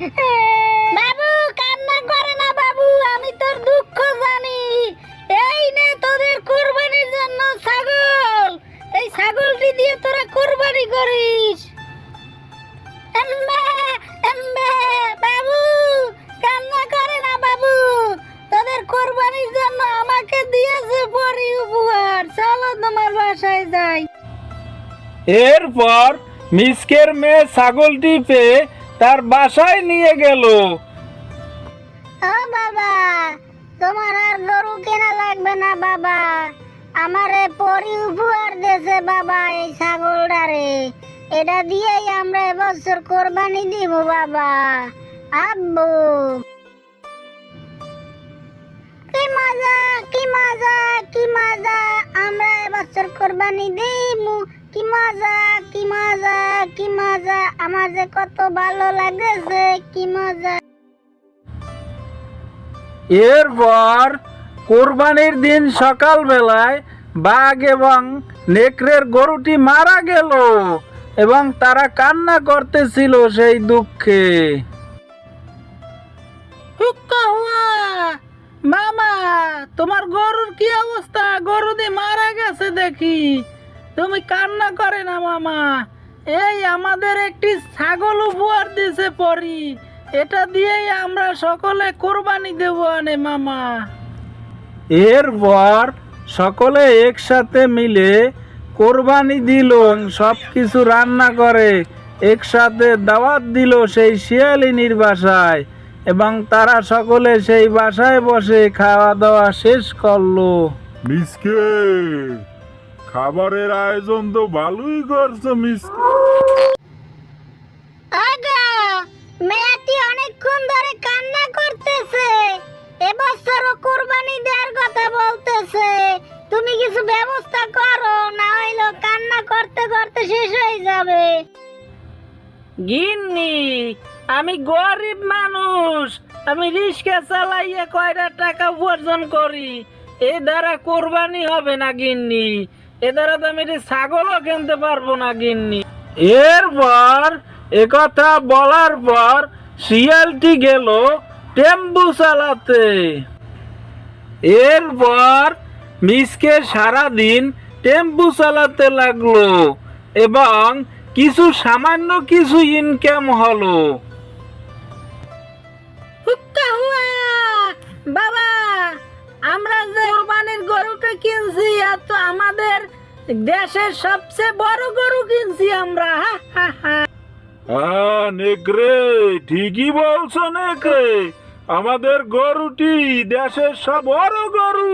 বাবু কান্না করে না বাবু, আমি তোর দুঃখ জানি। এই নে তোদের কুরবানির জন্য ছাগল, এই ছাগলটি দিয়ে তোরা কুরবানি করিস। এম্বে, এম্বে, বাবু কান্না করে না বাবু, তোদের কুরবানির জন্য আমাকে দিয়েছে পরি উপহার। চলো তোমার বাসায় যাই। এরপর মিসকের মেয়ে ছাগলটি পেয়ে তার বাসায় নিয়ে গেল। ও বাবা, তোমার আর গরু কেনা লাগবে না বাবা, আমারে পরি উপহার দিয়েছে বাবা এই ছাগলটারে। এটা দিয়েই আমরা এবছর কোরবানি দিব বাবা। আব্বু কি মজা, কি মজা, কি মজা, আমরা এবছর কোরবানি দিব। কি মজা, কি মজা, কি মজা, আমার যে কত ভালো লাগেছে, কি মজা। এরপর কোরবানির দিন সকালবেলায় বাঘ এবং নেকড়ের গরুটি মারা গেল এবং তারা কান্না করতেছিল সেই দুঃখে। হুক্কা হুয়া, মামা তোমার গরুর কি অবস্থা? গরু দিয়ে মারা গেছে দেখি, তুমি কান্না করে না মামা। এই আমাদের একটি ছাগল উপহার দিয়েছে পরি, এটা দিয়েই আমরা সকলে কোরবানি দেব আনে মামা। এরপর সকলে একসাথে মিলে কোরবানি দিল, সব কিছু রান্না করে একসাথে দাওয়াত দিল সেই শিয়ালিনীর বাসায় এবং তারা সকলে সেই বাসায় বসে খাওয়া দাওয়া শেষ করলো। মিসকে, খাবারের আয়োজন তো ভালোই করছো মিসকে। আগা মেয়েটি অনেকক্ষণ ধরে কান্না করতেছে, এবছরও কুরবানি দেওয়ার কথা বলতেছে। তুমি কিছু ব্যবস্থা করো, না হইলে কান্না করতে করতে শেষ হয়ে যাবে। গিন্নি, আমি গরিব মানুষ, আমি রিক্সা চালাইয়ে কয়টা টাকা উপার্জন করি, এ দ্বারা কোরবানি হবে না গিন্নি, এ দ্বারা তো আমি ছাগলও কিনতে পারবো না গিন্নি। এরপর একথা বলার পর শিয়ালটি গেল টেম্পু চালাতে। এরপর মিসকে সারাদিন টেম্পু চালাতে লাগলো এবং কিছু সামান্য কিছু ইনকাম হলো। হুক্কা হুয়া, বাবা আমরা যে কোরবানির গরুটা কিনছি, আর তো আমাদের দেশের সবচেয়ে বড় গরু কিনছি আমরা। হা হা হা। হ্যাঁ নেকড়ে, ঠিকই বলছো নেকড়ে, আমাদের গরুটি দেশের সব বড় গরু।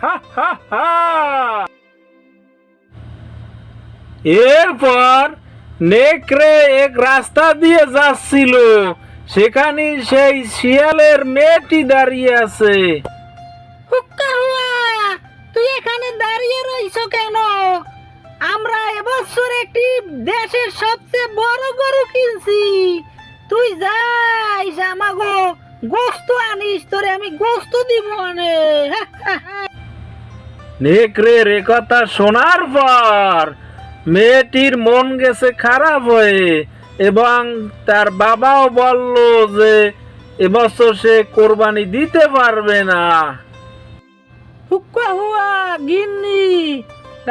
হা হা হা। এরপর নেকড়ে এক রাস্তা দিয়ে যাচ্ছিল, সেখানে সেই শিয়ালের মেয়েটি দাঁড়িয়ে আছে। হুক্কা হুয়া, তুই এখানে দাঁড়িয়ে রইছো কেন? আমরা এবছর একটি দেশের সবচেয়ে বড় গরু কিনছি, তুই যাইস আমাগো গোস্ত আনিস, তোরে আমি গোস্ত দিব আনে। নেকড়ের একথা শোনার পর মেয়েটির মন গেছে খারাপ হয়ে এবং তার বাবাও বলল যে এবছর সে কোরবানি দিতে পারবে না। হুক্কা হুয়া, গিন্নি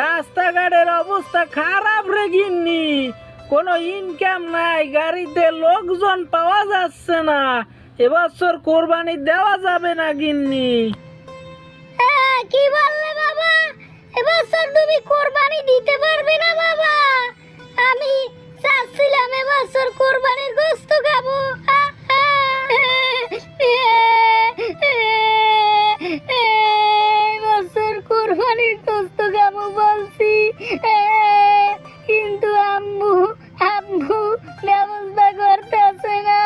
রাস্তাঘাটের অবস্থা খারাপ রে গিন্নি, কোনো ইনকাম নাই, গাড়িতে লোকজন পাওয়া যাচ্ছে না, এবছর কোরবানি দেওয়া যাবে না গিন্নি। কি বললে বাবা, এবছর তুমি কোরবানি দিতে পারবে না বাবা? আমি চাচ্ছিলাম এবছর কোরবানির গোশত খাবো। এবছর কোরবানির গোশত খাবো বলছি, কিন্তু আম্মু আম্মু ব্যবস্থা করতেছে না।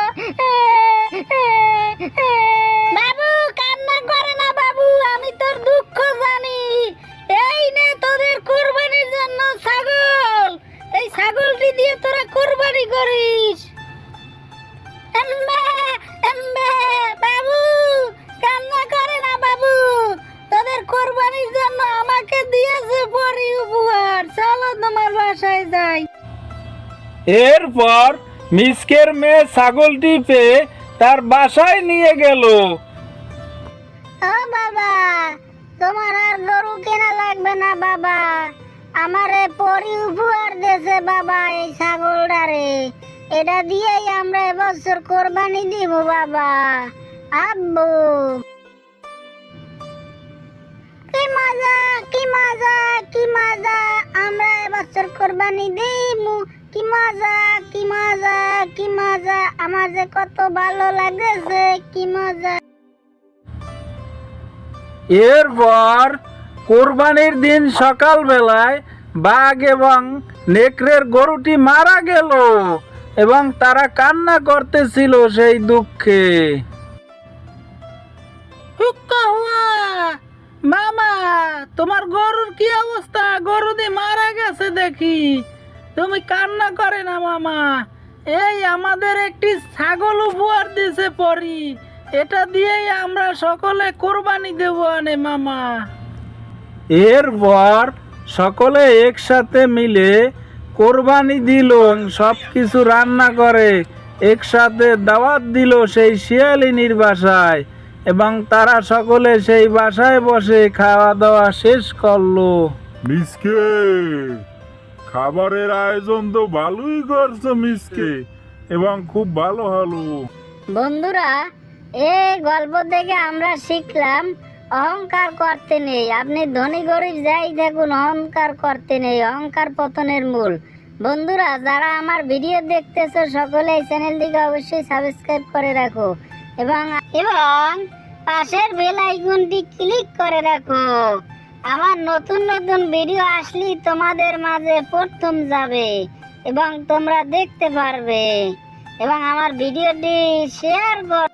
বাবু কান্না করে না বাবু, আমি তোর দুঃখ জানি। এই নে তোদের কুরবানির জন্য ছাগল, এই ছাগলটি দিয়ে তোরা কুরবানি করিস। এম্বে, এম্বে, বাবু কান্না করে না বাবু, তোদের কুরবানির জন্য আমাকে দিয়েছে পরি উপহার। চলো তোমার বাসায় যাই। এরপর মিসকের মেয়ে ছাগলটি পেয়ে তার বাসায় নিয়ে গেল। ও বাবা, তোমার আর গরু কেনা লাগবে না বাবা, আমারে পরি উপহার দেছে বাবা এই ছাগলটারে, এটা দিয়েই আমরা এবছর কোরবানি দিব বাবা। আব্বু, কি মজা কি মজা কি মজা, আমরা এবছর কোরবানি দিব, কি মজা কি মজা কি মজা, আমার যে কত ভালো লাগেছে, কি মজা। এরপর কোরবানির দিন সকালবেলায় বাঘ এবং নেকড়ের গরুটি মারা গেল এবং তারা কান্না করতেছিল সেই দুঃখে। হুক্কা হুয়া, মামা তোমার গরুর কি অবস্থা? গরু দিয়ে মারা গেছে দেখি, তুমি কান্না করে না মামা। এই আমাদের একটি ছাগল উপহার দিয়েছে পরি, এটা দিয়েই আমরা সকলে কোরবানি দেব আনে মামা। এরপর সকলে একসাথে মিলে কোরবানি দিল, সব কিছু রান্না করে একসাথে দাওয়াত দিল সেই শিয়ালিনীর বাসায় এবং তারা সকলে সেই বাসায় বসে খাওয়া দাওয়া শেষ করলো। মিসকে, খাবারের আয়োজন তো ভালোই করছো মিসকে, এবং খুব ভালো হলো। বন্ধুরা, এই গল্প থেকে আমরা শিখলাম অহংকার করতে নেই। আপনি ধনী গরিব যাই থাকুন, অহংকার করতে নেই, অহংকার পতনের মূল। বন্ধুরা, যারা আমার ভিডিও দেখতেছো সকলে এই চ্যানেলটিকে অবশ্যই সাবস্ক্রাইব করে রাখো এবং পাশের বেল আইকনটি ক্লিক করে রাখো। আমার নতুন নতুন ভিডিও আসলেই তোমাদের মাঝে প্রথম যাবে এবং তোমরা দেখতে পারবে এবং আমার ভিডিওটি শেয়ার কর।